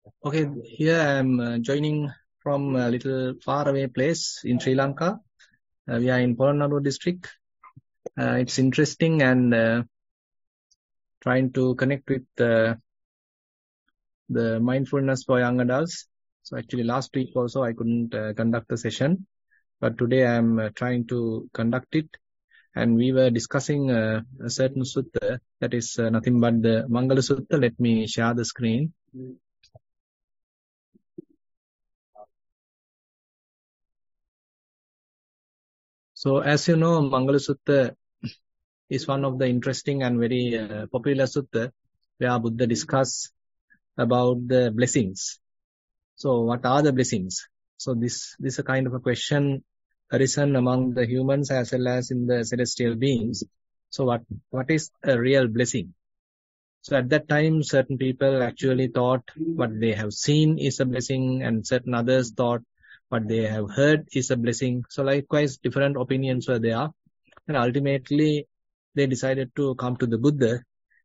Okay, here I am joining from a little far away place in Sri Lanka. We are in Panadure district. It's interesting and trying to connect with the mindfulness for young adults. So actually last week also I couldn't conduct the session, but today I am trying to conduct it. And we were discussing a certain sutta that is nothing but the Mangala Sutta. Let me share the screen. So as you know, Mangala Sutta is one of the interesting and very popular sutta where Buddha discuss about the blessings. So what are the blessings? So this is a kind of a question arisen among the humans as well as in the celestial beings. So what is a real blessing? So at that time, certain people actually thought what they have seen is a blessing, and certain others thought what they have heard is a blessing. So likewise, different opinions were there. And ultimately, they decided to come to the Buddha,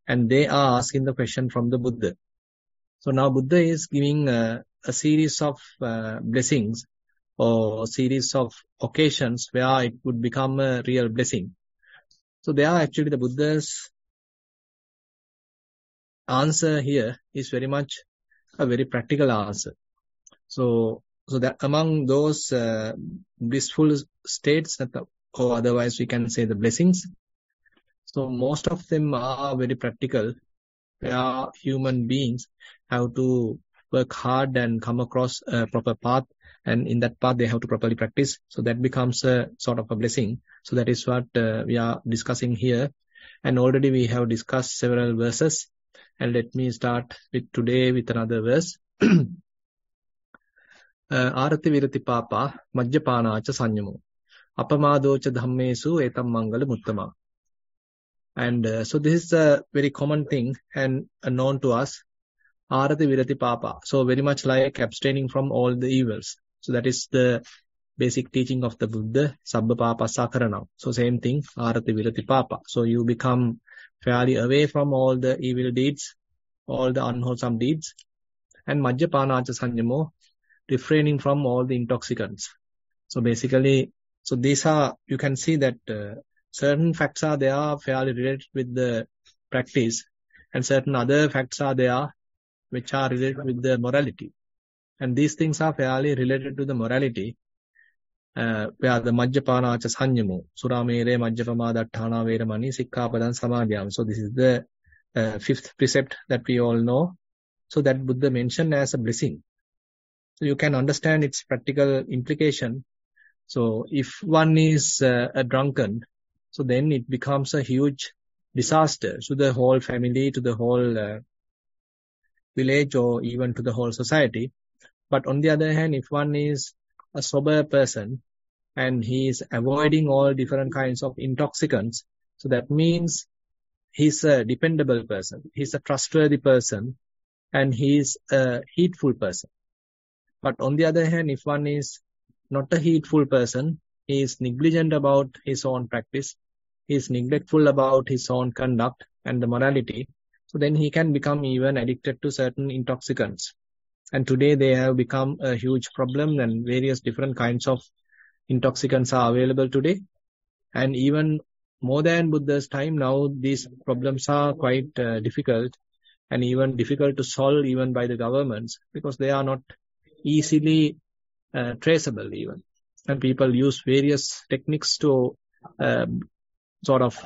and they are asking the question from the Buddha. So now Buddha is giving a series of blessings or a series of occasions where it would become a real blessing. So there are actually the Buddha's answer here is very much a very practical answer. So that among those blissful states, or otherwise we can say the blessings, so most of them are very practical, where human beings have to work hard and come across a proper path, and in that path they have to properly practice. So that becomes a sort of a blessing. So that is what we are discussing here. And already we have discussed several verses. And let me start with today with another verse. Arati virati papa majjapanacha sanyamo apamadocha dhammesu etam mangala muttama. And so this is a very common thing and known to us. Arati virati papa. So very much like abstaining from all the evils. So that is the basic teaching of the Buddha. Sabba papa sakarana. So same thing. Arati virati papa. So you become fairly away from all the evil deeds, all the unwholesome deeds. And majjapanacha sanyamo, refraining from all the intoxicants. So basically, so these are, you can see that certain facts are there fairly related with the practice, and certain other facts are there which are related with the morality. And these things are fairly related to the morality, where the majjapanacha sanyamo, suramere majjapamadattana veramani sikkhapadan samadhyam. So this is the fifth precept that we all know. So that Buddha mentioned as a blessing. So you can understand its practical implication. So if one is a drunkard, so then it becomes a huge disaster to the whole family, to the whole village, or even to the whole society. But on the other hand, if one is a sober person and he is avoiding all different kinds of intoxicants, so that means he's a dependable person, he's a trustworthy person, and he is a heedful person. But on the other hand, if one is not a heedful person, he is negligent about his own practice, he is neglectful about his own conduct and the morality, so then he can become even addicted to certain intoxicants. And today they have become a huge problem, and various different kinds of intoxicants are available today. And even more than Buddha's time, now these problems are quite difficult, and even difficult to solve even by the governments, because they are not easily traceable even. And people use various techniques to sort of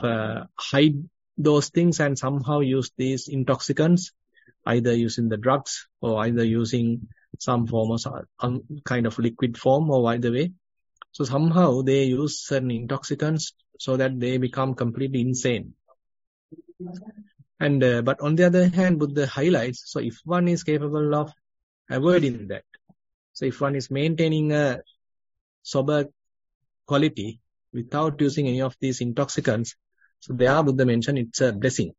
hide those things and somehow use these intoxicants, either using the drugs or either using some form of kind of liquid form or either way. So somehow they use certain intoxicants so that they become completely insane. And but on the other hand, Buddha highlights, so if one is capable of avoiding that, so if one is maintaining a sober quality without using any of these intoxicants, so there Buddha mentioned it's a blessing.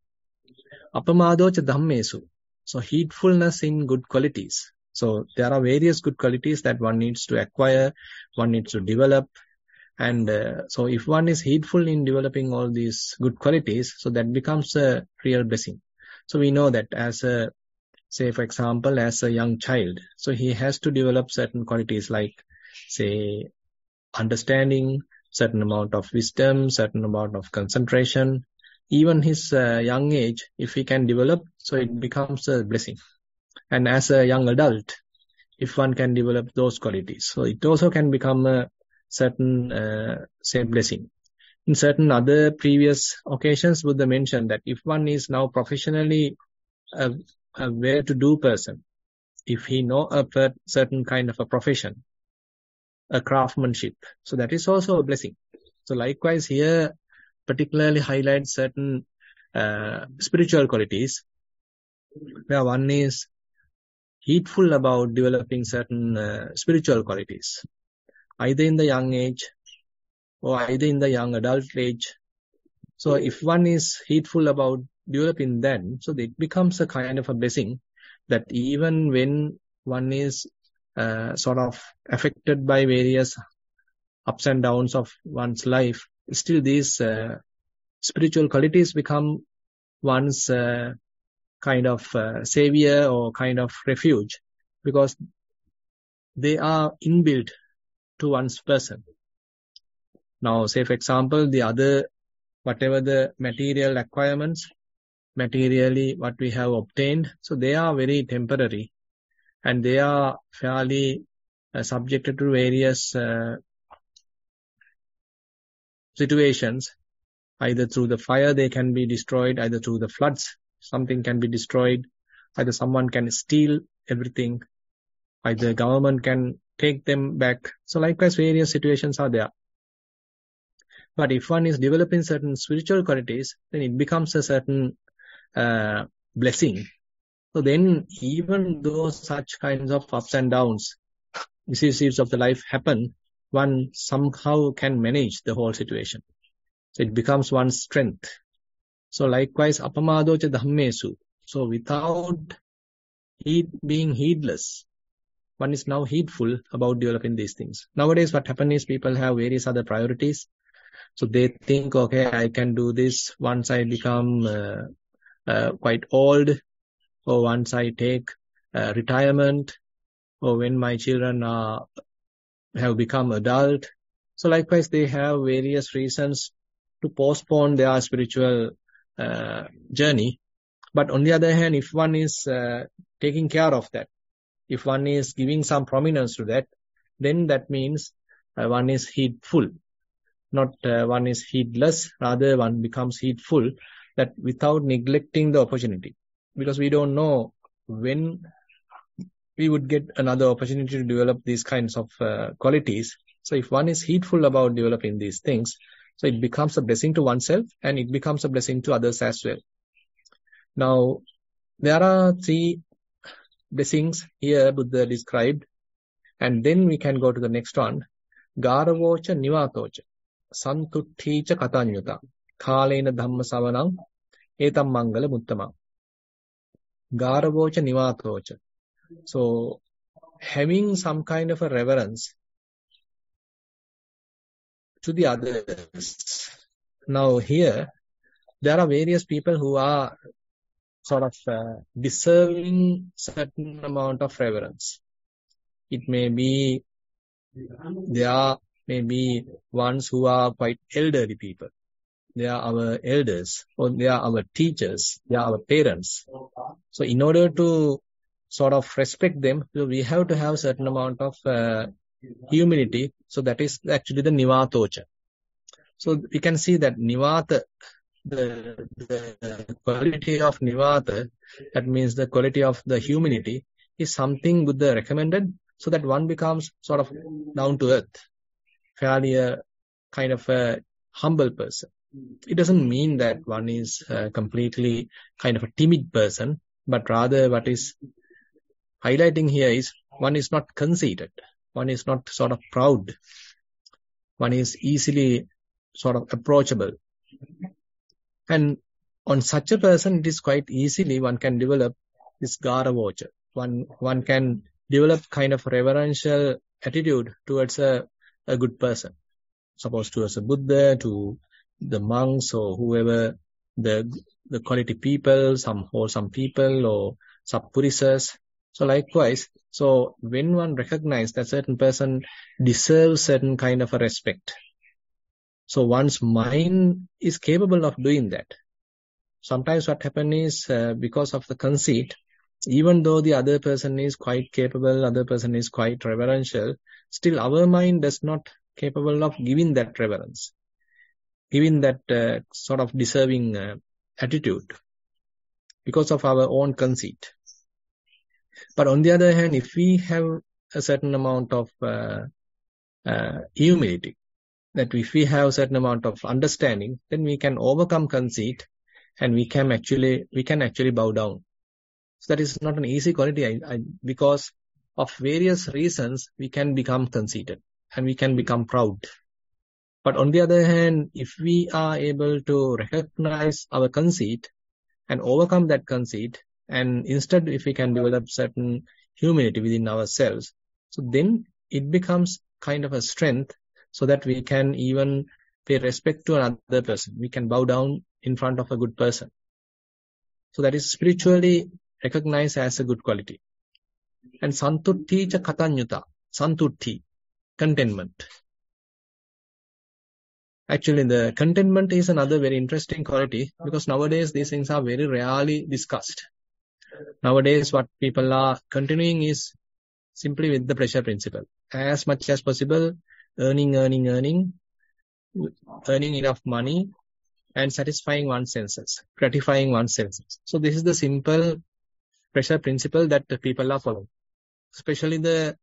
Apamadocha dhammesu. So heedfulness in good qualities. So there are various good qualities that one needs to acquire, one needs to develop. And so if one is heedful in developing all these good qualities, so that becomes a real blessing. So we know that as a say for example, as a young child. So he has to develop certain qualities like, say, understanding, certain amount of wisdom, certain amount of concentration. Even his young age, if he can develop, so it becomes a blessing. And as a young adult, if one can develop those qualities, so it also can become a certain, say, blessing. In certain other previous occasions, Buddha mentioned that if one is now professionally a well-to-do person, if he know a certain kind of a profession, a craftsmanship, so that is also a blessing. So likewise here, particularly highlights certain spiritual qualities, where one is heedful about developing certain spiritual qualities, either in the young age or either in the young adult age. So if one is heedful about developing that, so it becomes a kind of a blessing that even when one is sort of affected by various ups and downs of one's life, still these spiritual qualities become one's kind of savior or kind of refuge, because they are inbuilt to one's person. Now, say for example, the other, whatever the material acquirements, materially what we have obtained, so they are very temporary and they are fairly subjected to various situations. Either through the fire they can be destroyed, either through the floods something can be destroyed, either someone can steal everything, either government can take them back. So likewise various situations are there. But if one is developing certain spiritual qualities, then it becomes a certain blessing. So then even though such kinds of ups and downs, vicissitudes of the life happen, one somehow can manage the whole situation. So it becomes one's strength. So likewise, apamadocha dhammesu. So without being heedless, one is now heedful about developing these things. Nowadays what happens is people have various other priorities. So they think, okay, I can do this once I become quite old, or once I take retirement, or when my children have become adult. So likewise, they have various reasons to postpone their spiritual journey. But on the other hand, if one is taking care of that, if one is giving some prominence to that, then that means one is heedful. Not one is heedless, rather one becomes heedful, that without neglecting the opportunity. Because we don't know when we would get another opportunity to develop these kinds of qualities. So if one is heedful about developing these things, so it becomes a blessing to oneself and it becomes a blessing to others as well. Now, there are 3 blessings here Buddha described, and then we can go to the next one. Garavocha nivatocha, santutticha katanyuta, kalena dhamma savanam, etam mangala muttama. Garavocha nivatocha. So, having some kind of a reverence to the others. Now here, there are various people who are sort of deserving certain amount of reverence. It may be, there are maybe ones who are quite elderly people. They are our elders, or they are our teachers, they are our parents. So in order to sort of respect them, we have to have a certain amount of humility. So that is actually the nivatocha. So we can see that nivata, the quality of nivata, that means the quality of the humility, is something Buddha recommended, so that one becomes sort of down to earth, fairly a kind of a humble person. It doesn't mean that one is completely kind of a timid person, but rather what is highlighting here is one is not conceited, one is not sort of proud, one is easily sort of approachable. And on such a person, it is quite easily one can develop this garavocha. One can develop kind of reverential attitude towards a good person. Suppose towards a Buddha, to the monks, or whoever the quality people, some wholesome people, or sappurisas. So likewise, so when one recognizes that certain person deserves certain kind of a respect, so one's mind is capable of doing that. Sometimes what happens is because of the conceit, even though the other person is quite capable, other person is quite reverential, still our mind is not capable of giving that reverence, giving that sort of deserving attitude because of our own conceit. But on the other hand, if we have a certain amount of humility, that if we have a certain amount of understanding, then we can overcome conceit and we can actually bow down. So that is not an easy quality because of various reasons we can become conceited and we can become proud. But on the other hand, if we are able to recognize our conceit and overcome that conceit, and instead if we can develop certain humility within ourselves, so then it becomes kind of a strength so that we can even pay respect to another person. We can bow down in front of a good person. So that is spiritually recognized as a good quality. And santutti cha katanyuta, santutti, contentment. Actually, the contentment is another very interesting quality because nowadays these things are very rarely discussed. Nowadays what people are continuing is simply with the pressure principle. As much as possible, earning enough money and satisfying one's senses, gratifying one's senses. So this is the simple pressure principle that the people are following. Especially the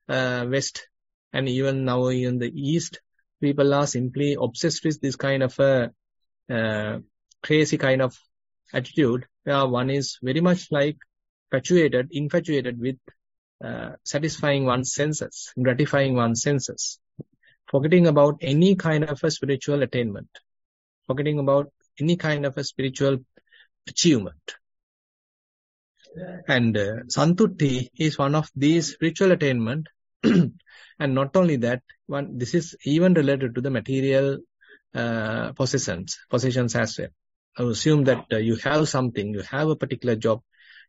West and even now in the East, people are simply obsessed with this kind of a crazy kind of attitude where one is very much like infatuated with satisfying one's senses, gratifying one's senses, forgetting about any kind of a spiritual attainment, forgetting about any kind of a spiritual achievement. And santutti is one of these spiritual attainment. And not only that, this is even related to the material possessions as well. I assume that you have something, you have a particular job,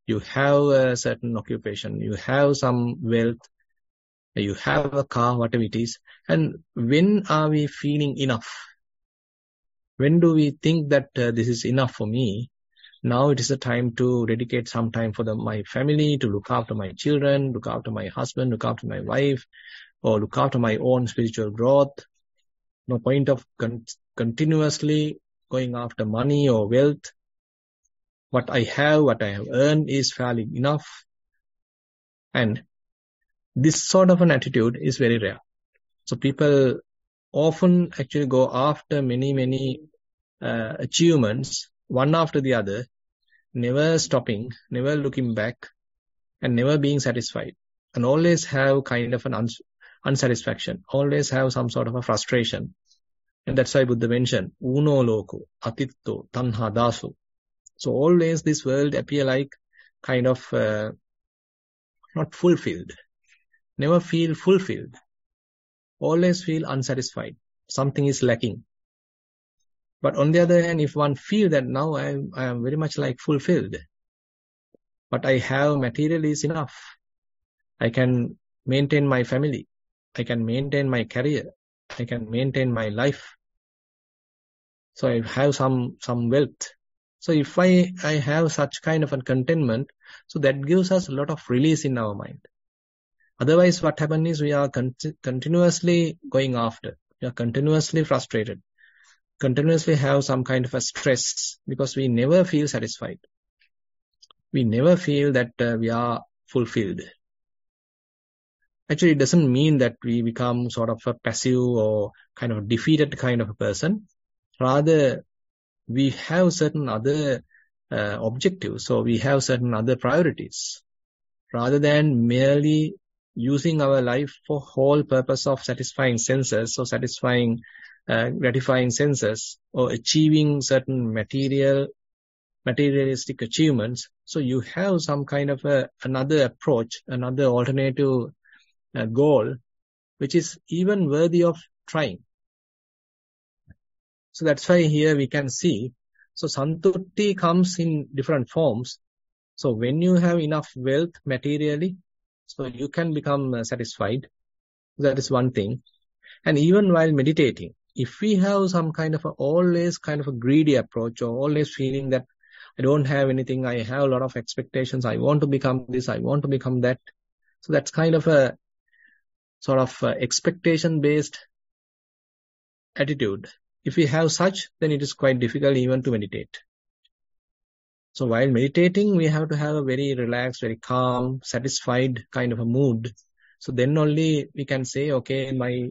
you have a certain occupation, you have some wealth, you have a car, whatever it is. And when are we feeling enough? When do we think that this is enough for me? Now it is a time to dedicate some time for my family, to look after my children, look after my husband, look after my wife, or look after my own spiritual growth. No point of continuously going after money or wealth. What I have earned is fairly enough. And this sort of an attitude is very rare. So people often actually go after many achievements, one after the other, never stopping, never looking back, and never being satisfied, and always have kind of an unsatisfaction, always have some sort of a frustration. And that's why Buddha mentioned, uno loko, atitto, tanha dasu. So always this world appear like kind of not fulfilled, never feel fulfilled, always feel unsatisfied, something is lacking. But on the other hand, if one feel that now I am very much like fulfilled, what I have material is enough, I can maintain my family, I can maintain my career, I can maintain my life. So I have some wealth. So if I have such kind of a contentment, so that gives us a lot of release in our mind. Otherwise, what happens is we are continuously going after, we are continuously frustrated, continuously have some kind of a stress because we never feel satisfied. We never feel that we are fulfilled. Actually, it doesn't mean that we become sort of a passive or kind of defeated kind of a person. Rather, we have certain other objectives. So we have certain other priorities. Rather than merely using our life for whole purpose of satisfying senses, or satisfying, gratifying senses, or achieving certain materialistic achievements. So you have some kind of another approach, another alternative goal, which is even worthy of trying. So that's why here we can see, so santutti comes in different forms. So when you have enough wealth materially, so you can become satisfied. That is one thing. And even while meditating, if we have some kind of always kind of a greedy approach, or always feeling that I don't have anything, I have a lot of expectations, I want to become this, I want to become that. So that's kind of a sort of expectation-based attitude. If we have such, then it is quite difficult even to meditate. So while meditating, we have to have a very relaxed, very calm, satisfied kind of a mood. So then only we can say, okay, my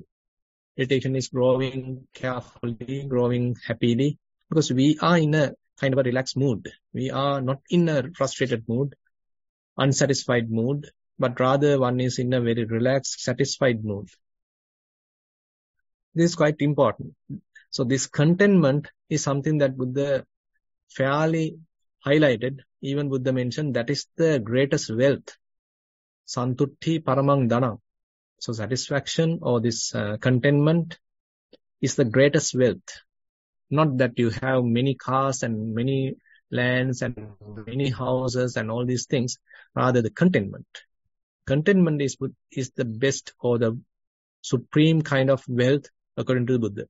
meditation is growing carefully, growing happily, because we are in a kind of a relaxed mood. We are not in a frustrated mood, unsatisfied mood, but rather one is in a very relaxed, satisfied mood. This is quite important. So this contentment is something that Buddha fairly highlighted. Even Buddha mentioned that is the greatest wealth. Santutti paramang dhanam. So satisfaction or this contentment is the greatest wealth. Not that you have many cars and many lands and many houses and all these things. Rather the contentment. Contentment is the best or the supreme kind of wealth according to the Buddha.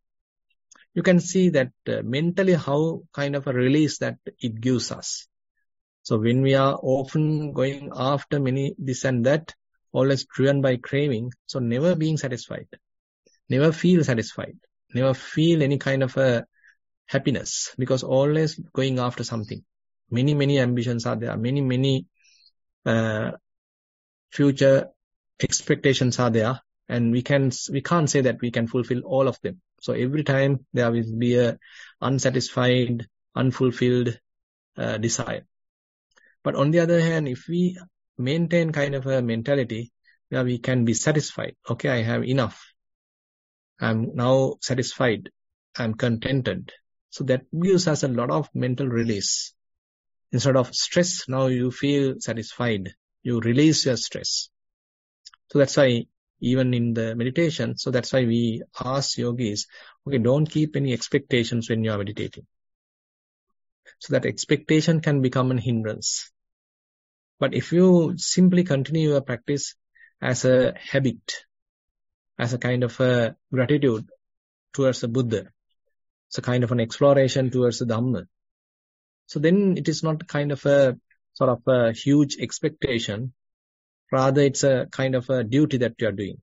You can see that mentally how kind of a release that it gives us. So when we are often going after many this and that, always driven by craving, so never being satisfied, never feel satisfied, never feel any kind of a happiness, because always going after something. Many ambitions are there, many future expectations are there, and we can't say that we can fulfill all of them. So every time there will be a unsatisfied, unfulfilled desire. But on the other hand, if we maintain kind of a mentality where we can be satisfied, okay, I have enough, I'm now satisfied, I'm contented. So that gives us a lot of mental release. Instead of stress, now you feel satisfied. You release your stress. So that's why even in the meditation, so that's why we ask yogis, okay, don't keep any expectations when you are meditating. So that expectation can become a hindrance. But if you simply continue your practice as a habit, as a kind of a gratitude towards the Buddha, it's a kind of an exploration towards the Dhamma. So then it is not kind of a sort of a huge expectation. Rather, it's a kind of a duty that you are doing.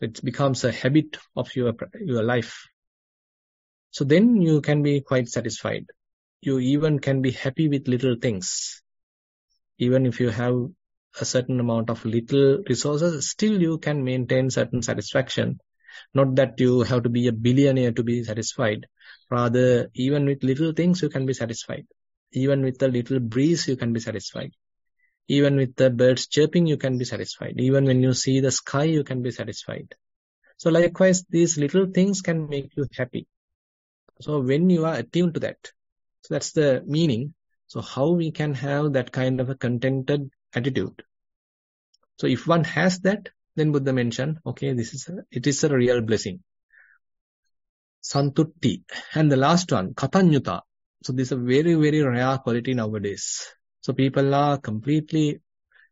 It becomes a habit of your life. So then you can be quite satisfied. You even can be happy with little things. Even if you have a certain amount of little resources, still you can maintain certain satisfaction. Not that you have to be a billionaire to be satisfied. Rather, even with little things, you can be satisfied. Even with a little breeze, you can be satisfied. Even with the birds chirping, you can be satisfied. Even when you see the sky, you can be satisfied. So likewise, these little things can make you happy. So when you are attuned to that, so that's the meaning. So how we can have that kind of a contented attitude. So if one has that, then Buddha mentioned, okay, it is a real blessing. Santutti. And the last one, Katanyuta. So this is a very rare quality nowadays. So people are completely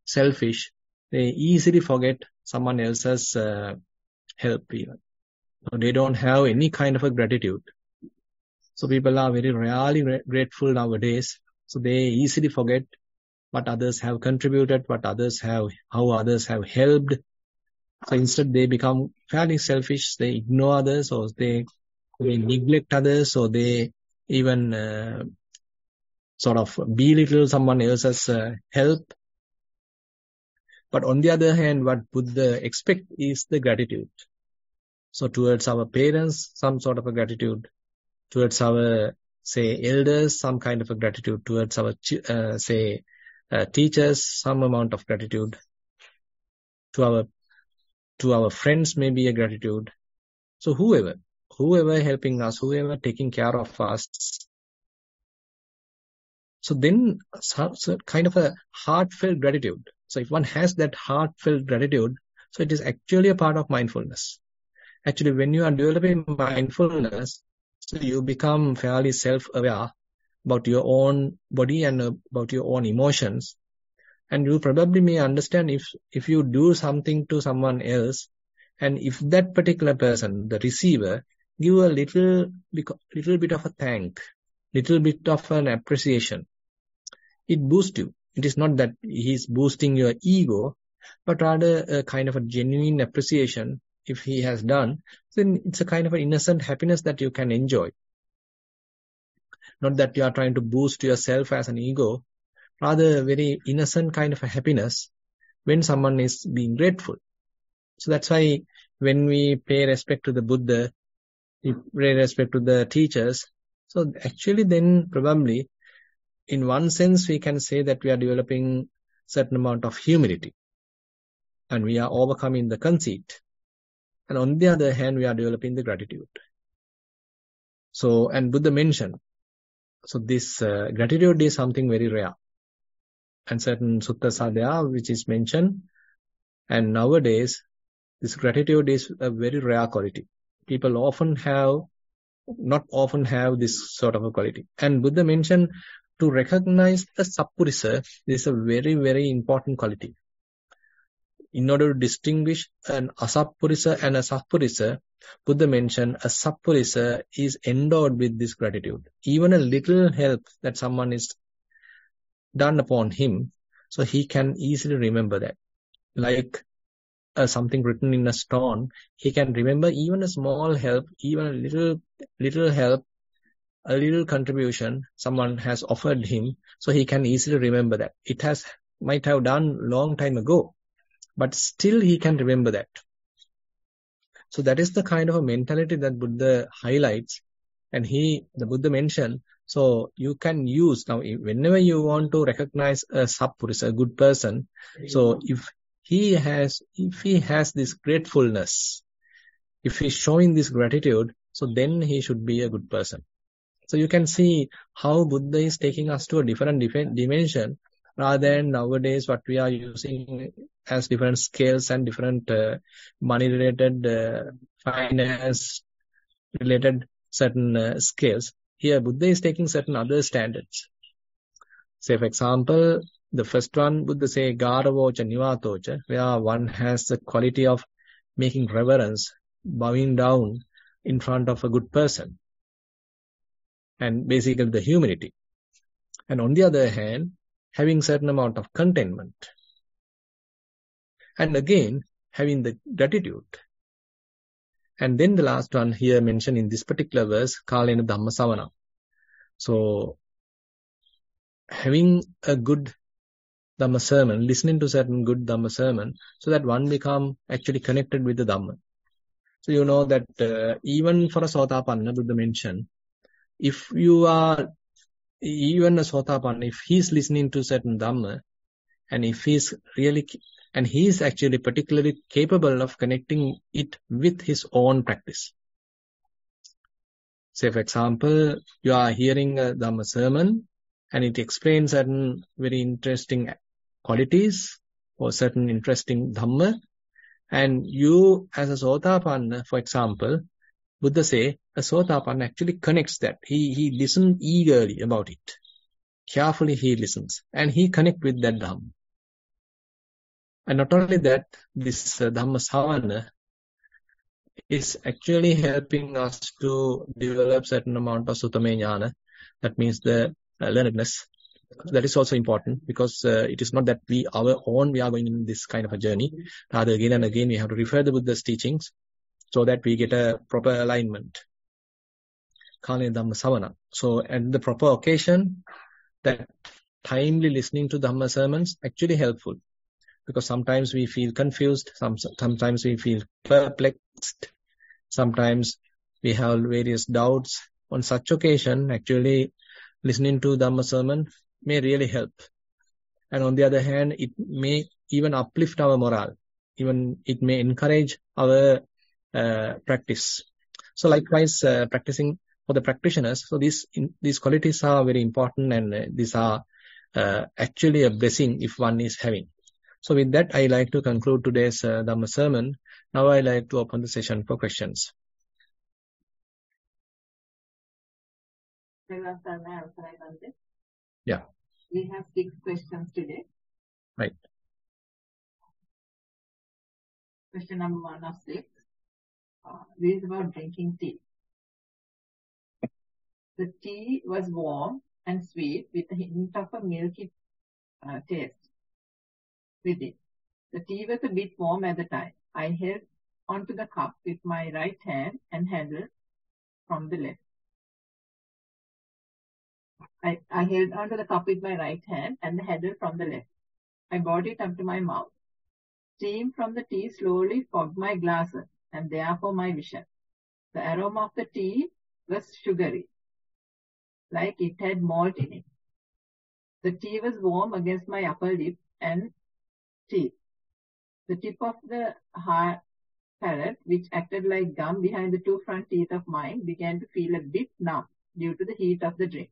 selfish. They easily forget someone else's help even. So they don't have any kind of a gratitude. So people are very rarely grateful nowadays. So they easily forget what others have contributed, how others have helped. So instead they become fairly selfish. They ignore others, or they neglect others, or they even sort of belittle someone else's help. But on the other hand, what Buddha expects is the gratitude. So towards our parents, some sort of a gratitude. Towards our, say, elders, some kind of a gratitude. Towards our, teachers, some amount of gratitude. To our friends, maybe a gratitude. So whoever helping us, whoever taking care of us. So then, so kind of a heartfelt gratitude. So if one has that heartfelt gratitude, so it is actually a part of mindfulness. Actually, when you are developing mindfulness, so you become fairly self-aware, about your own body and about your own emotions. And you probably may understand if you do something to someone else, and if that particular person, the receiver, give a little bit of a thank, little bit of an appreciation, it boosts you. It is not that he's boosting your ego, but rather a kind of a genuine appreciation. If he has done, then it's a kind of an innocent happiness that you can enjoy. Not that you are trying to boost yourself as an ego, rather a very innocent kind of a happiness when someone is being grateful. So that's why when we pay respect to the Buddha, we pay respect to the teachers, so actually then probably in one sense we can say that we are developing certain amount of humility and we are overcoming the conceit. And on the other hand, we are developing the gratitude. So, and Buddha mentioned, so this gratitude is something very rare. And certain suttas are there which is mentioned. And nowadays, this gratitude is a very rare quality. People not often have this sort of a quality. And Buddha mentioned to recognize a sappurisa is a very, very important quality. In order to distinguish an asappurisa and a sappurisa, Buddha mentioned a sappurisa is endowed with this gratitude. Even a little help that someone is done upon him, so he can easily remember that. Like something written in a stone, he can remember even a small help, even a little help, a little contribution someone has offered him, so he can easily remember that. It might have done long time ago, but still he can remember that. So that is the kind of a mentality that Buddha highlights, and the Buddha mentioned. So you can use now whenever you want to recognize a sappurisa, a good person. So if he has this gratefulness, if he's showing this gratitude, so then he should be a good person. So you can see how Buddha is taking us to a different dimension, rather than nowadays what we are using as different scales and different money-related, finance-related certain scales. Here, Buddha is taking certain other standards. Say, for example, the first one, Buddha say, Garavocha Nivatocha, where one has the quality of making reverence, bowing down in front of a good person. And basically the humility. And on the other hand, having certain amount of contentment. And again, having the gratitude. And then the last one here mentioned in this particular verse, Kalena Dhamma Savana. So, having a good Dhamma sermon, listening to certain good Dhamma sermon, so that one become actually connected with the Dhamma. So you know that even for a Sotapanna, Buddha mentioned, if you are even a Sotapanna, if he's listening to certain Dhamma, and if he's actually particularly capable of connecting it with his own practice. Say, for example, you are hearing a Dhamma sermon, and it explains certain very interesting qualities or certain interesting Dhamma, and you as a Sotapanna, for example, Buddha say, a Sotapanna actually connects that. He listens eagerly about it. Carefully he listens, and he connects with that Dhamma. And not only that, this Dhamma Savana is actually helping us to develop certain amount of Sutta Jnana. That means the learnedness. That is also important, because it is not that we are going in this kind of a journey. Rather, again and again, we have to refer the Buddha's teachings so that we get a proper alignment. Kalena Dhamma Savana. So at the proper occasion, that timely listening to Dhamma sermons actually helpful. Because sometimes we feel confused, sometimes we feel perplexed, sometimes we have various doubts. On such occasion, actually, listening to Dhamma sermon may really help. And on the other hand, it may even uplift our morale. Even it may encourage our practice. So likewise, practicing for the practitioners. So these qualities are very important, and these are actually a blessing if one is having. So with that, I like to conclude today's Dhamma sermon. Now I like to open the session for questions. Yeah. We have 6 questions today. Right. Question number 1 of 6. This is about drinking tea. The tea was warm and sweet with a hint of a milky taste with it. The tea was a bit warm at the time. I held onto the cup with my right hand and handle from the left. I held onto the cup with my right hand and the handle from the left. I brought it up to my mouth. Steam from the tea slowly fogged my glasses and therefore my vision. The aroma of the tea was sugary, like it had malt in it. The tea was warm against my upper lip and teeth. The tip of the hard palate, which acted like gum behind the 2 front teeth of mine, began to feel a bit numb due to the heat of the drink.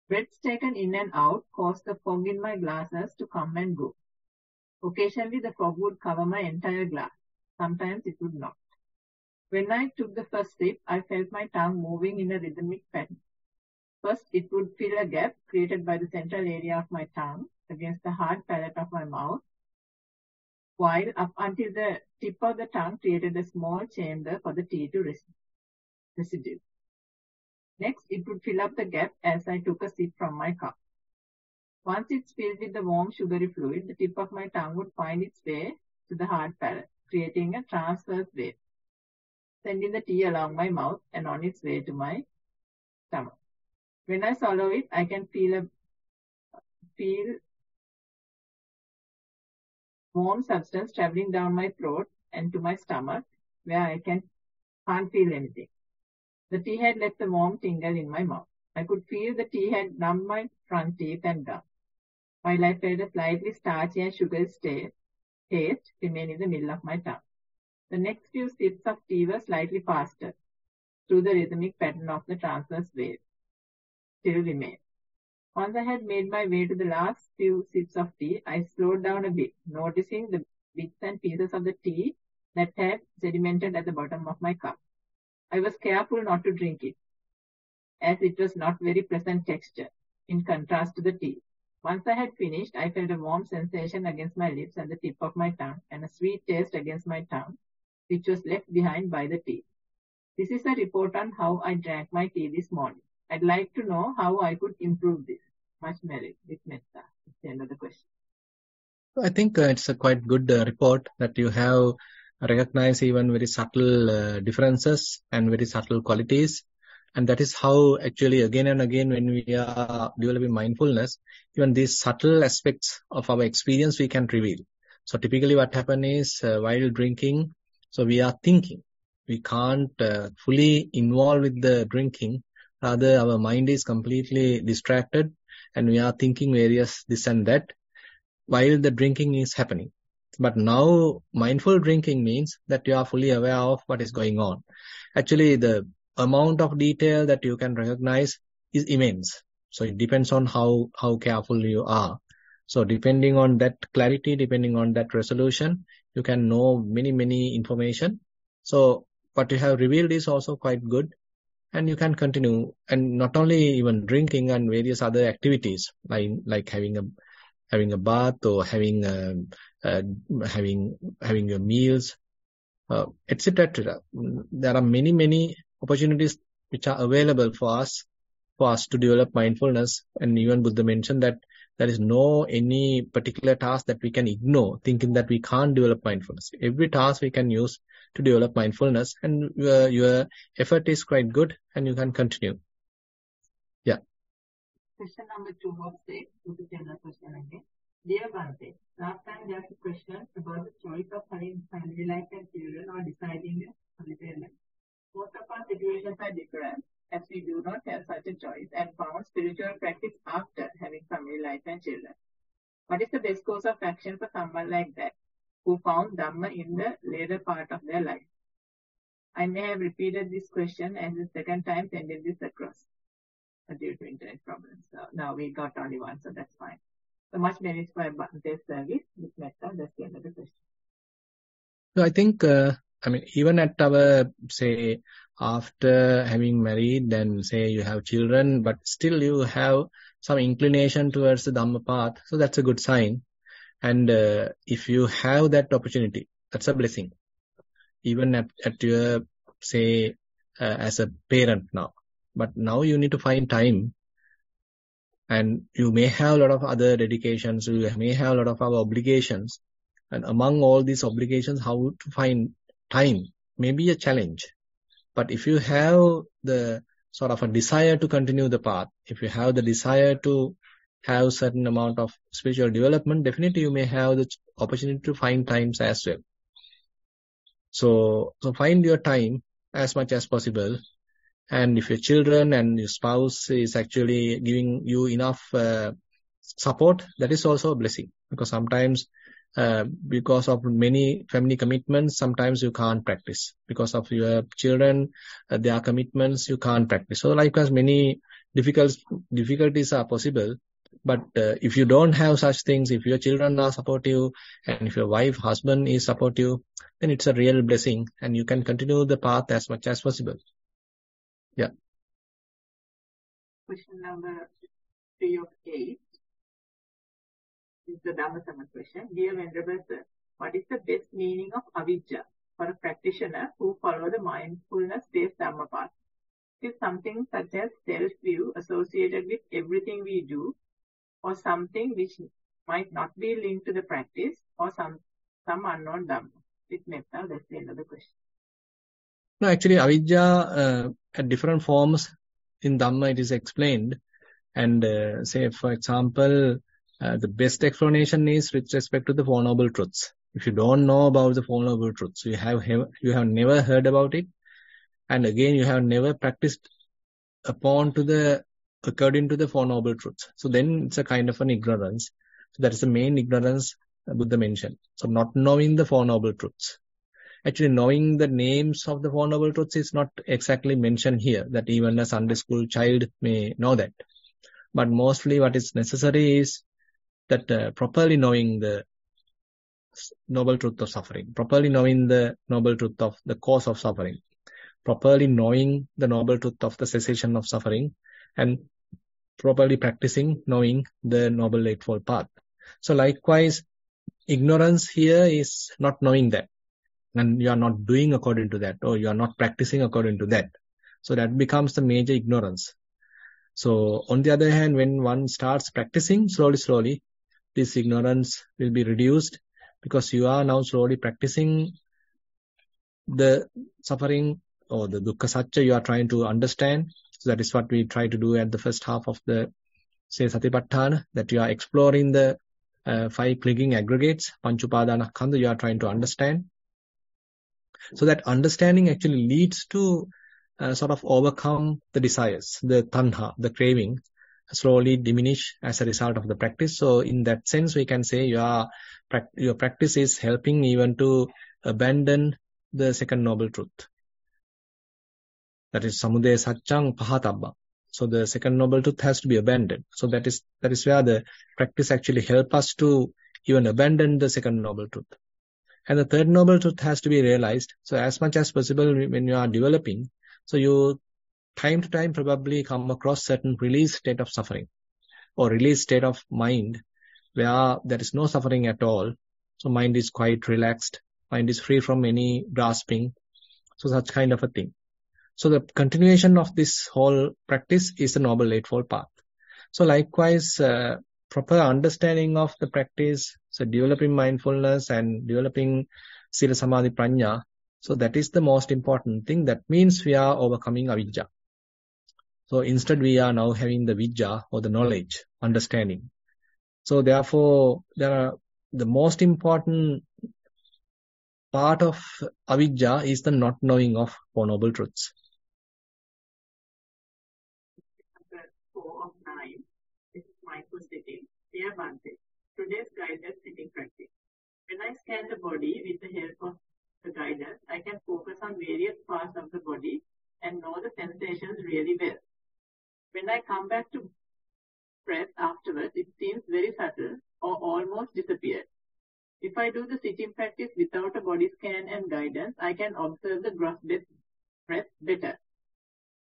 Breaths taken in and out caused the fog in my glasses to come and go. Occasionally the fog would cover my entire glass. Sometimes it would not. When I took the first sip, I felt my tongue moving in a rhythmic pattern. First, it would fill a gap created by the central area of my tongue against the hard palate of my mouth, while up until the tip of the tongue created a small chamber for the tea to residue. Next, it would fill up the gap as I took a sip from my cup. Once it's filled with the warm sugary fluid, the tip of my tongue would find its way to the hard palate, creating a transverse wave, sending the tea along my mouth and on its way to my stomach. When I swallow it, I can feel warm substance traveling down my throat and to my stomach, where I can't feel anything. The tea had left a warm tingle in my mouth. I could feel the tea had numbed my front teeth and gum, while I felt a slightly starchy and sugary taste remain in the middle of my tongue. The next few sips of tea were slightly faster, through the rhythmic pattern of the transverse wave still remained. Once I had made my way to the last few sips of tea, I slowed down a bit, noticing the bits and pieces of the tea that had sedimented at the bottom of my cup. I was careful not to drink it, as it was not very pleasant texture, in contrast to the tea. Once I had finished, I felt a warm sensation against my lips and the tip of my tongue, and a sweet taste against my tongue, which was left behind by the tea. This is a report on how I drank my tea this morning. I'd like to know how I could improve this. Much merit with metta. That's the end of the question. I think it's a quite good report that you have recognized even very subtle differences and very subtle qualities. And that is how actually again and again when we are developing mindfulness, even these subtle aspects of our experience we can reveal. So typically what happens is while drinking, so we are thinking. We can't fully involve with the drinking. Rather, our mind is completely distracted and we are thinking various this and that while the drinking is happening. But now mindful drinking means that you are fully aware of what is going on. Actually, the amount of detail that you can recognize is immense. So it depends on how careful you are. So depending on that clarity, depending on that resolution, you can know many information. So what you have revealed is also quite good. And you can continue, and not only even drinking and various other activities like having a bath or having your meals, etc. There are many opportunities which are available for us to develop mindfulness. And even Buddha mentioned that there is no any particular task that we can ignore, thinking that we can't develop mindfulness. Every task we can use to develop mindfulness, and your effort is quite good, and you can continue. Yeah. Question number 2 of 6. This is another question again. Dear Bhante, last time there was a question about the choice of having family life and children or deciding a holiday life. Most of our situations are different, as we do not have such a choice and found spiritual practice after having family life and children. What is the best course of action for someone like that, who found Dhamma in the later part of their life? I may have repeated this question as the second time sending this across due to internet problems. So now we got only one, so that's fine. So much merit for Bhante's service with metta. That's the end of the question. So I think, even at our, say, after having married, then say you have children, but still you have some inclination towards the Dhamma path, so that's a good sign. And if you have that opportunity, that's a blessing. Even at your, say, as a parent now. But now you need to find time, and you may have a lot of other dedications, you may have a lot of other obligations. And among all these obligations, how to find time may be a challenge. But if you have the sort of a desire to continue the path, if you have the desire to have certain amount of spiritual development, definitely you may have the opportunity to find times as well. So find your time as much as possible. And if your children and your spouse is actually giving you enough support, that is also a blessing. Because sometimes, because of many family commitments, sometimes you can't practice. Because of your children, their commitments, you can't practice. So likewise, many difficulties are possible. But if you don't have such things, if your children are supportive, and if your wife, husband is supportive, then it's a real blessing, and you can continue the path as much as possible. Yeah. Question number 3 of 8 is the Dhammasama question. Dear Venerable Sir, what is the best meaning of avijja for a practitioner who follow the mindfulness-based Dhamma path? Is something such as self-view associated with everything we do, or something which might not be linked to the practice, or some unknown Dhamma? With metta, that's the end of the question. No, actually, avijja at different forms in Dhamma it is explained. And say, for example, the best explanation is with respect to the Four Noble Truths. If you don't know about the Four Noble Truths, you have never heard about it, and again you have never practiced according to the Four Noble Truths. So then it's a kind of an ignorance. So that is the main ignorance Buddha mentioned. So not knowing the Four Noble Truths. Actually, knowing the names of the Four Noble Truths is not exactly mentioned here, that even a Sunday school child may know that. But mostly what is necessary is that properly knowing the noble truth of suffering, properly knowing the noble truth of the cause of suffering, properly knowing the noble truth of the cessation of suffering, and properly practicing knowing the Noble Eightfold Path. So likewise, ignorance here is not knowing that, and you are not doing according to that, or you are not practicing according to that. So that becomes the major ignorance. So on the other hand, when one starts practicing slowly, this ignorance will be reduced, because you are now slowly practicing the suffering or the dukkha satya you are trying to understand. So that is what we try to do at the first half of the, say, Satipatthana, that you are exploring the 5 clinging aggregates, Panchupadanakkhandha, you are trying to understand. So that understanding actually leads to sort of overcome the desires, the tanha, the craving, slowly diminish as a result of the practice. So in that sense, we can say your practice is helping even to abandon the second noble truth. That is samudaya saccang pahatabba. So the second noble truth has to be abandoned. So that is where the practice actually helps us to even abandon the second noble truth. And the third noble truth has to be realized. So as much as possible when you are developing, so you time to time probably come across certain release state of suffering or release state of mind where there is no suffering at all. So mind is quite relaxed, mind is free from any grasping. So such kind of a thing. So the continuation of this whole practice is the Noble Eightfold Path. So likewise, proper understanding of the practice, so developing mindfulness and developing Sila Samadhi Prajna, so that is the most important thing. That means we are overcoming avijja. So instead we are now having the vijja or the knowledge, understanding. So therefore, the most important part of avijja is the not knowing of Four Noble Truths. Number 4 of 9, this is mindful sitting. Dear Bhante, today's guided sitting practice. When I scan the body with the help of the guidance, I can focus on various parts of the body and know the sensations really well. When I come back to breath afterwards, it seems very subtle or almost disappeared. If I do the sitting practice without a body scan and guidance, I can observe the gross breath breath better.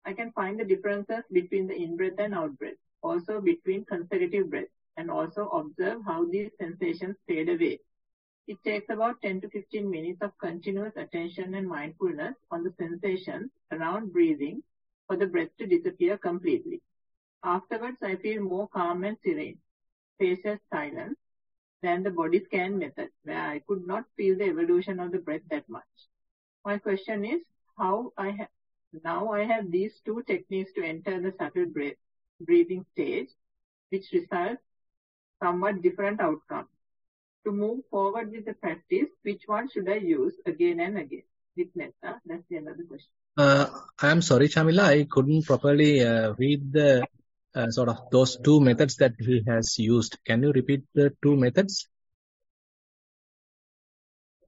I can find the differences between the in-breath and out-breath, also between consecutive breaths, and also observe how these sensations fade away. It takes about 10 to 15 minutes of continuous attention and mindfulness on the sensations around breathing for the breath to disappear completely. Afterwards, I feel more calm and serene, spacious silence than the body scan method, where I could not feel the evolution of the breath that much. My question is, now I have these two techniques to enter the subtle breathing stage, which results somewhat different outcomes. To move forward with the practice, which one should I use again and again? With metta, that's the another question. I am sorry, Chamila, I couldn't properly read the sort of those two methods that he has used. Can you repeat the two methods?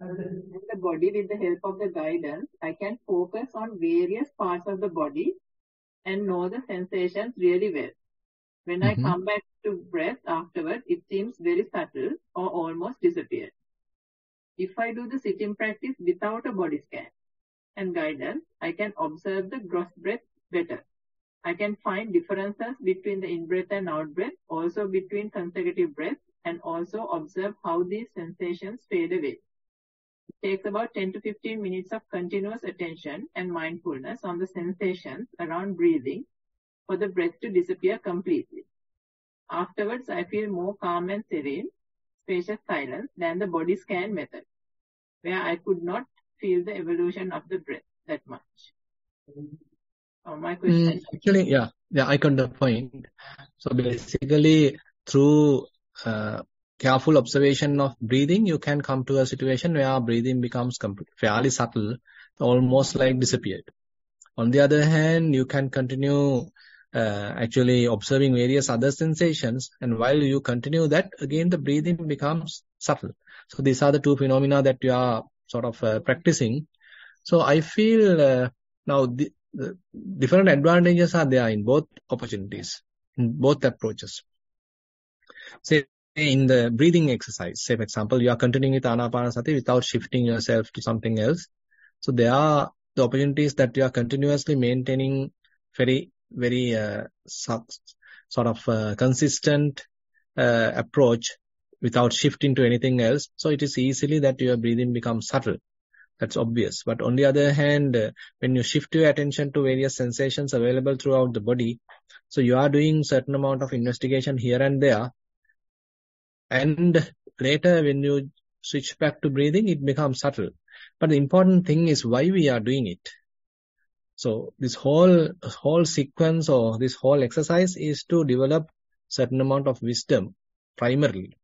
In the body, with the help of the guidance, I can focus on various parts of the body and know the sensations really well. When I come back to breath afterwards, it seems very subtle or almost disappeared. If I do the sitting practice without a body scan and guidance, I can observe the gross breath better. I can find differences between the in-breath and out-breath, also between consecutive breaths, and also observe how these sensations fade away. It takes about 10 to 15 minutes of continuous attention and mindfulness on the sensations around breathing for the breath to disappear completely. Afterwards, I feel more calm and serene, spacious silence than the body scan method, where I could not feel the evolution of the breath that much. My question. Actually, yeah, I got the point. So basically, through careful observation of breathing, you can come to a situation where breathing becomes fairly subtle, almost like disappeared. On the other hand, you can continue actually observing various other sensations, and while you continue that, again the breathing becomes subtle. So these are the two phenomena that you are sort of practicing. So I feel now the different advantages are there in both opportunities, in both approaches. Say in the breathing exercise, say for example, you are continuing with Anapanasati without shifting yourself to something else. So there are the opportunities that you are continuously maintaining very sort of consistent approach without shifting to anything else. So it is easily that your breathing becomes subtle. That's obvious. But on the other hand, when you shift your attention to various sensations available throughout the body, so you are doing certain amount of investigation here and there. And later when you switch back to breathing, it becomes subtle. But the important thing is why we are doing it. So this whole sequence or this whole exercise is to develop certain amount of wisdom primarily.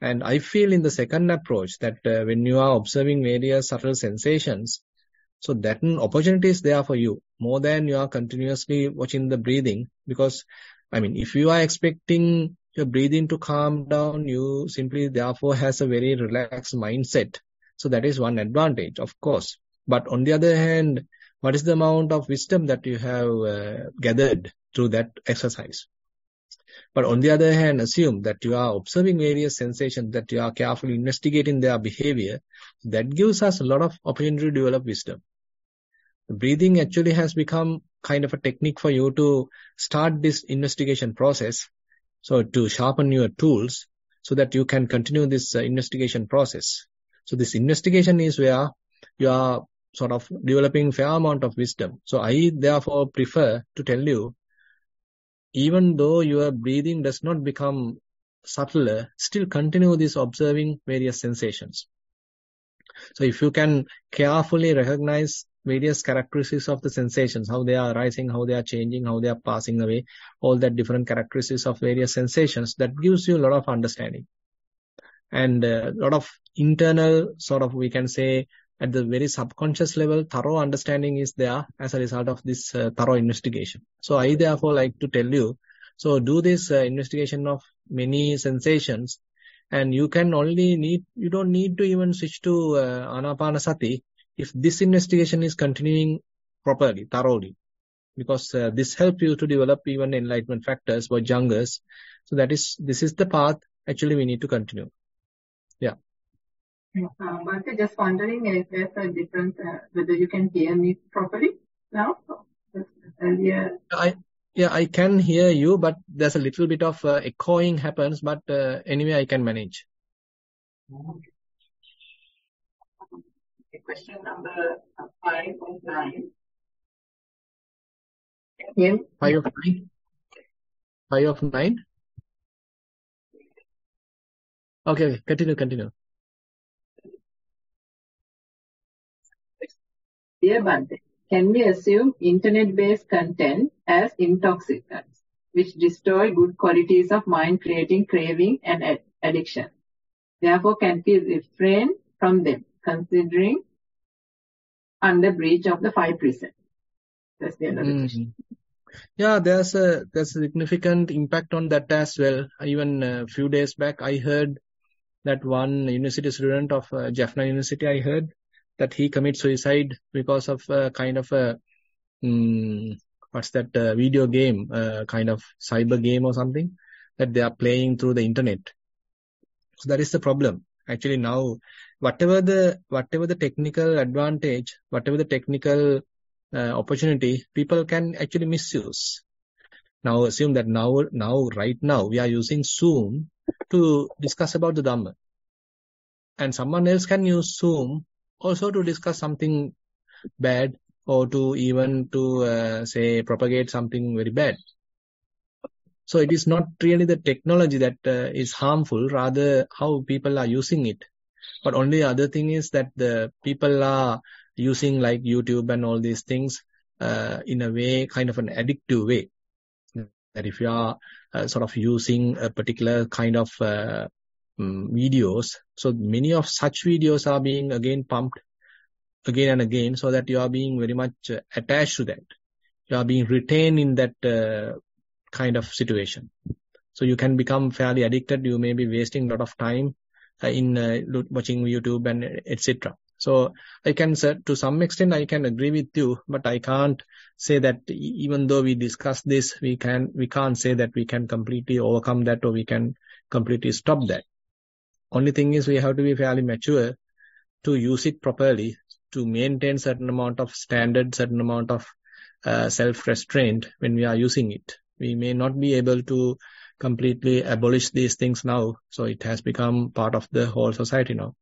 And I feel in the second approach that when you are observing various subtle sensations, so that an opportunity is there for you more than you are continuously watching the breathing. Because, I mean, if you are expecting your breathing to calm down, you simply therefore has a very relaxed mindset. So that is one advantage, of course. But on the other hand, what is the amount of wisdom that you have gathered through that exercise? But on the other hand, assume that you are observing various sensations, that you are carefully investigating their behavior. That gives us a lot of opportunity to develop wisdom. The breathing actually has become kind of a technique for you to start this investigation process. So to sharpen your tools so that you can continue this investigation process. So this investigation is where you are sort of developing fair amount of wisdom. So I therefore prefer to tell you, even though your breathing does not become subtler, still continue this observing various sensations. So if you can carefully recognize various characteristics of the sensations, how they are arising, how they are changing, how they are passing away, all that different characteristics of various sensations, that gives you a lot of understanding. And a lot of internal sort of, we can say, at the very subconscious level, thorough understanding is there as a result of this thorough investigation. So I therefore like to tell you, so do this investigation of many sensations, and you don't need to even switch to Anapanasati if this investigation is continuing properly, thoroughly, because this helps you to develop even enlightenment factors, Vajjangas. So this is the path actually we need to continue. Yeah. But just wondering if there's a difference, whether you can hear me properly. now? Earlier. I can hear you, but there's a little bit of echoing happens, but anyway, I can manage. Question number 5 of 9. Yes. 5 of 9? 5 of 9? Okay, continue. Dear Bhante, can we assume internet-based content as intoxicants, which destroy good qualities of mind, creating craving and addiction? Therefore, can we refrain from them, considering under breach of the 5 precepts? That's the end of the question. Yeah, there's a significant impact on that as well. Even a few days back, I heard that one university student of Jaffna University, I heard that he commits suicide because of kind of a video game, kind of cyber game or something that they are playing through the internet. So that is the problem. Actually, now whatever the technical advantage, whatever the technical opportunity, people can actually misuse. Now assume that right now we are using Zoom to discuss about the Dhamma, and someone else can use Zoom also to discuss something bad, or to even to say propagate something very bad. So it is not really the technology that is harmful, rather how people are using it. But only the other thing is that the people are using like YouTube and all these things in a way, kind of an addictive way. That if you are sort of using a particular kind of videos, so many of such videos are being again pumped again and again, so that you are being very much attached to that. You are being retained in that kind of situation. So you can become fairly addicted. You may be wasting a lot of time in watching YouTube and etc. So I can, to some extent, I can agree with you, but I can't say that even though we discuss this, we can't say that we can completely overcome that or we can completely stop that. Only thing is we have to be fairly mature to use it properly, to maintain certain amount of standard, certain amount of self-restraint when we are using it. We may not be able to completely abolish these things now, so it has become part of the whole society now.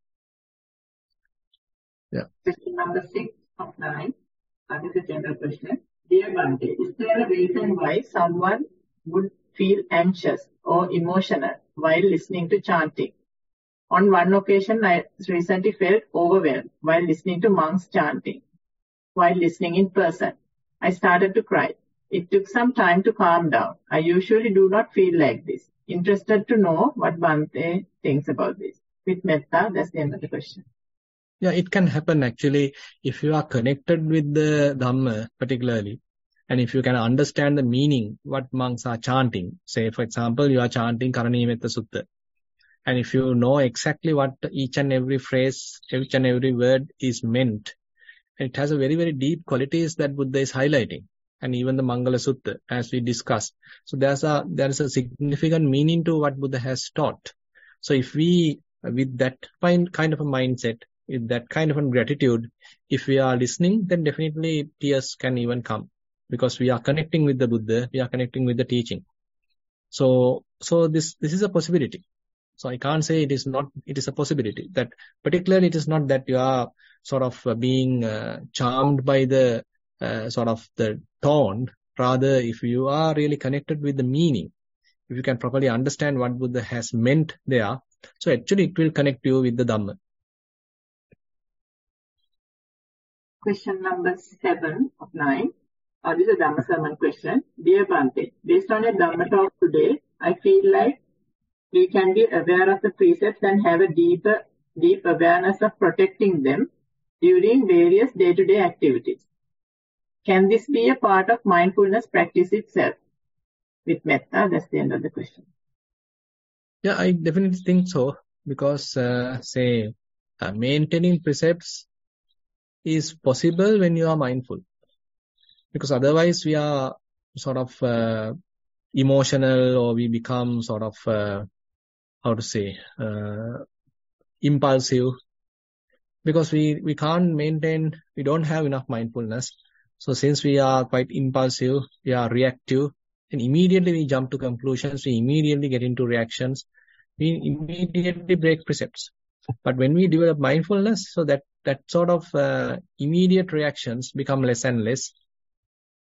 Yeah. Question number 6 of 9. That is a general question. Dear Bhante, is there a reason why someone would feel anxious or emotional while listening to chanting? On one occasion, I recently felt overwhelmed while listening to monks chanting. While listening in person, I started to cry. It took some time to calm down. I usually do not feel like this. Interested to know what Bhante thinks about this. With metta, that's the end of the question. Yeah, it can happen actually if you are connected with the Dhamma particularly, and if you can understand the meaning, what monks are chanting. Say, for example, you are chanting Karanimetta Sutta. And if you know exactly what each and every phrase, each and every word is meant, it has a very, very deep qualities that Buddha is highlighting. And even the Mangala Sutta, as we discussed. So there is a significant meaning to what Buddha has taught. So if we, with that kind of a mindset, with that kind of a gratitude, if we are listening, then definitely tears can even come. Because we are connecting with the Buddha, we are connecting with the teaching. So this is a possibility. So I can't say it is not, it is a possibility. That particularly it is not that you are sort of being charmed by the sort of the tone. Rather, if you are really connected with the meaning, if you can properly understand what Buddha has meant there, so actually it will connect you with the Dhamma. Question number 7 of 9. This is a Dhamma sermon question. Dear Bhante, based on your Dhamma talk today, I feel like we can be aware of the precepts and have a deep awareness of protecting them during various day-to-day activities. Can this be a part of mindfulness practice itself? With metta, that's the end of the question. Yeah, I definitely think so. Because, maintaining precepts is possible when you are mindful. Because otherwise we are sort of emotional, or we become sort of, impulsive. Because we can't maintain, we don't have enough mindfulness. So since we are quite impulsive, we are reactive, and immediately we jump to conclusions, we immediately get into reactions, we immediately break precepts. But when we develop mindfulness, so that sort of immediate reactions become less and less,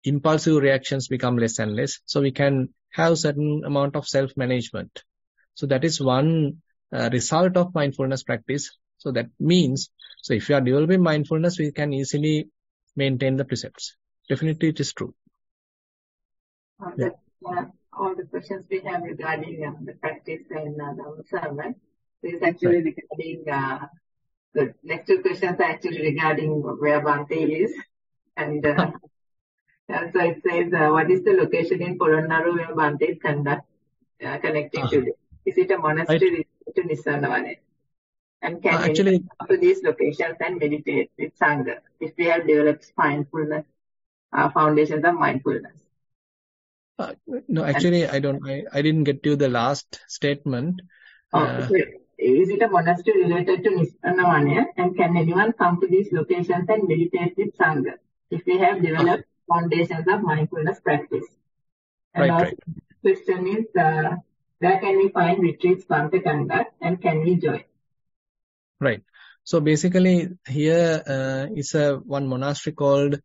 impulsive reactions become less and less, so we can have certain amount of self-management. So that is one result of mindfulness practice. So that means, so if you are developing mindfulness, we can easily maintain the precepts. Definitely it is true. That's all the questions we have regarding the practice and the sermon. This is actually regarding, the next two questions are actually regarding where Bhante is. And so it says, what is the location in Polonnaru where Bhante is connecting today? Is it a monastery to Nissarana? And can we come to these locations and meditate with Sangha if we have developed mindfulness, foundations of mindfulness? No, actually, I didn't get to the last statement. Is it a monastery related to Nissarana? And can anyone come to these locations and meditate with Sangha if we have developed foundations of mindfulness practice? And the question is, where can we find retreats Bhante conduct and can we join? Right. So basically, here is one monastery called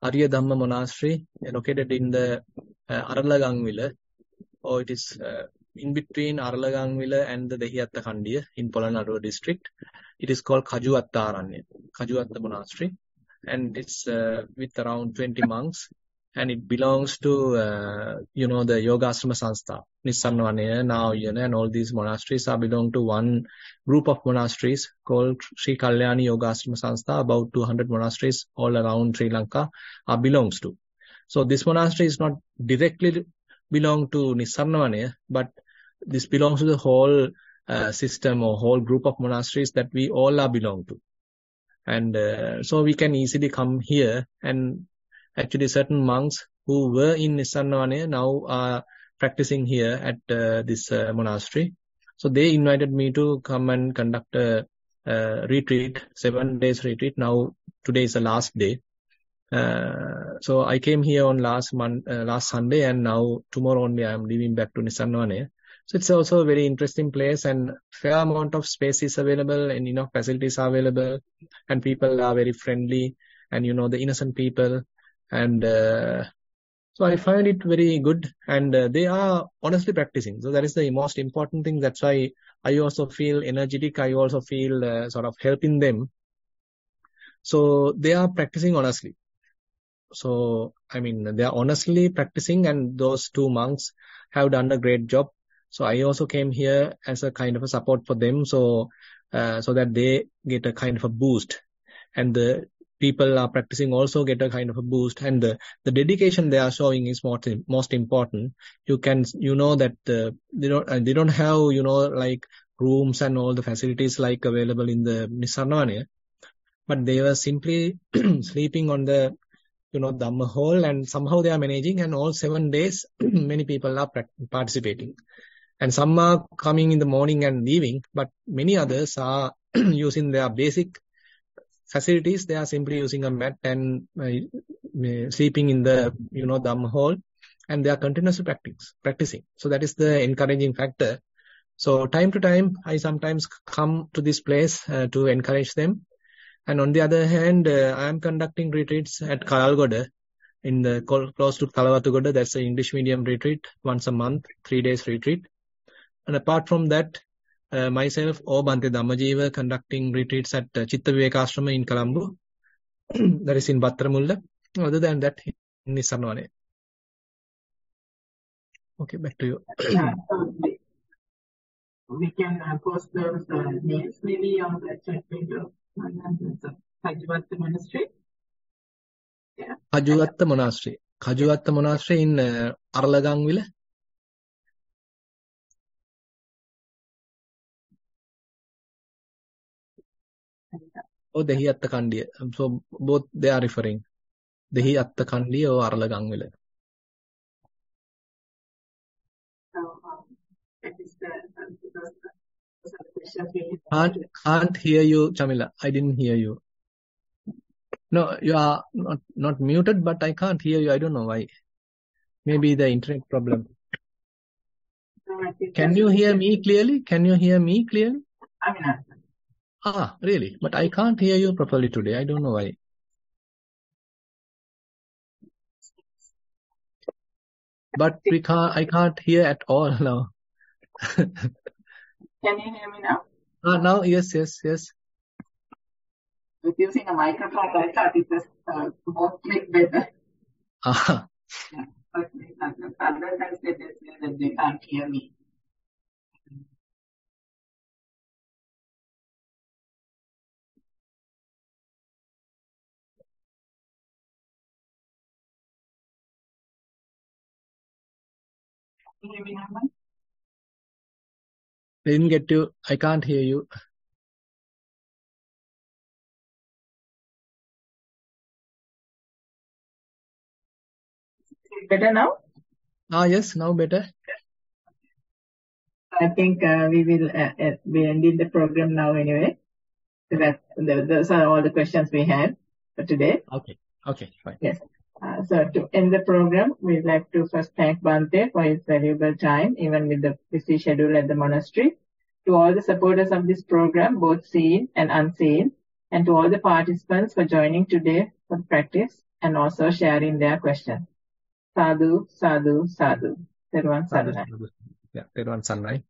Arya Dhamma Monastery, located in the Aralagangwila, or it is in between Aralagangwila and the Dehiyatta Kandiya in Polonnaruwa district. It is called Kajuwatta Monastery, and it's with around 20 monks, and it belongs to the Yogasrama Sanstha, Nissarana, Vanaya, and all these monasteries are belong to one group of monasteries called Sri Kalyani Yogasrama Sanstha. About 200 monasteries all around Sri Lanka belongs to. So this monastery is not directly belong to Nissarana, but this belongs to the whole system or whole group of monasteries that we all are belong to. And so we can easily come here, and actually certain monks who were in Nissarana now are practicing here at this monastery. So they invited me to come and conduct a retreat, 7 days retreat. Now today is the last day. So I came here on last Sunday, and now tomorrow only I am leaving back to Nissarana. So it's also a very interesting place, and fair amount of space is available, and enough facilities are available, and people are very friendly, and the innocent people, and so I find it very good, and they are honestly practicing. So that is the most important thing. That's why I also feel energetic. I also feel sort of helping them. So they are practicing honestly. So, I mean, they are honestly practicing, and those two monks have done a great job. So I also came here as a kind of a support for them, so that they get a kind of a boost, and the people are practicing also get a kind of a boost, and the dedication they are showing is most important. You know that they don't have like rooms and all the facilities like available in the Nissarana, but they were simply sleeping on the Dhamma hall, and somehow they are managing, and all 7 days many people are participating, and some are coming in the morning and leaving, but many others are using their basic facilities. They are simply using a mat and sleeping in the Dhamma hall, and they are continuously practicing. So that is the encouraging factor. So time to time I sometimes come to this place to encourage them. And on the other hand, I am conducting retreats at Kalalgoda, in the close to Kalawatugoda. That's an English medium retreat, once a month, 3 days retreat. And apart from that, myself or Bhante Dhammajiva conducting retreats at Chitta Vivekashrama in Colombo, that is in Battaramulla. Other than that, in Nissarana. Okay, back to you. We can post those names maybe on the chat window. Kajuwatta Monastery. Yeah. Kajuwatta Monastery. Kajuwatta Monastery in Aralagangwila. Oh, Dehiyatta Kandiya. So both they are referring. Dehiyatta Kandiya or Aralagangwila. So that is the Can't hear you, Chamila. I didn't hear you. No, you are not muted, but I can't hear you. I don't know why. Maybe the internet problem. Can you hear me clearly? Can you hear me clearly? Really? But I can't hear you properly today. I don't know why. But I can't hear at all now. Can you hear me now? Now, yes. With using a microphone, I thought it was more click better. Ah. Yeah, but otherwise they just say that they can't hear me. Can you hear me now? Didn't get you. I can't hear you. Is it better now? Yes, now better. I think we will be ending the program now anyway. So those are all the questions we had for today. Okay, fine. Yes. So to end the program, we'd like to first thank Bhante for his valuable time, even with the busy schedule at the monastery. To all the supporters of this program, both seen and unseen, and to all the participants for joining today for practice and also sharing their questions. Sadhu, sadhu, sadhu. Thero Saranai. Yeah, Thero Saranai.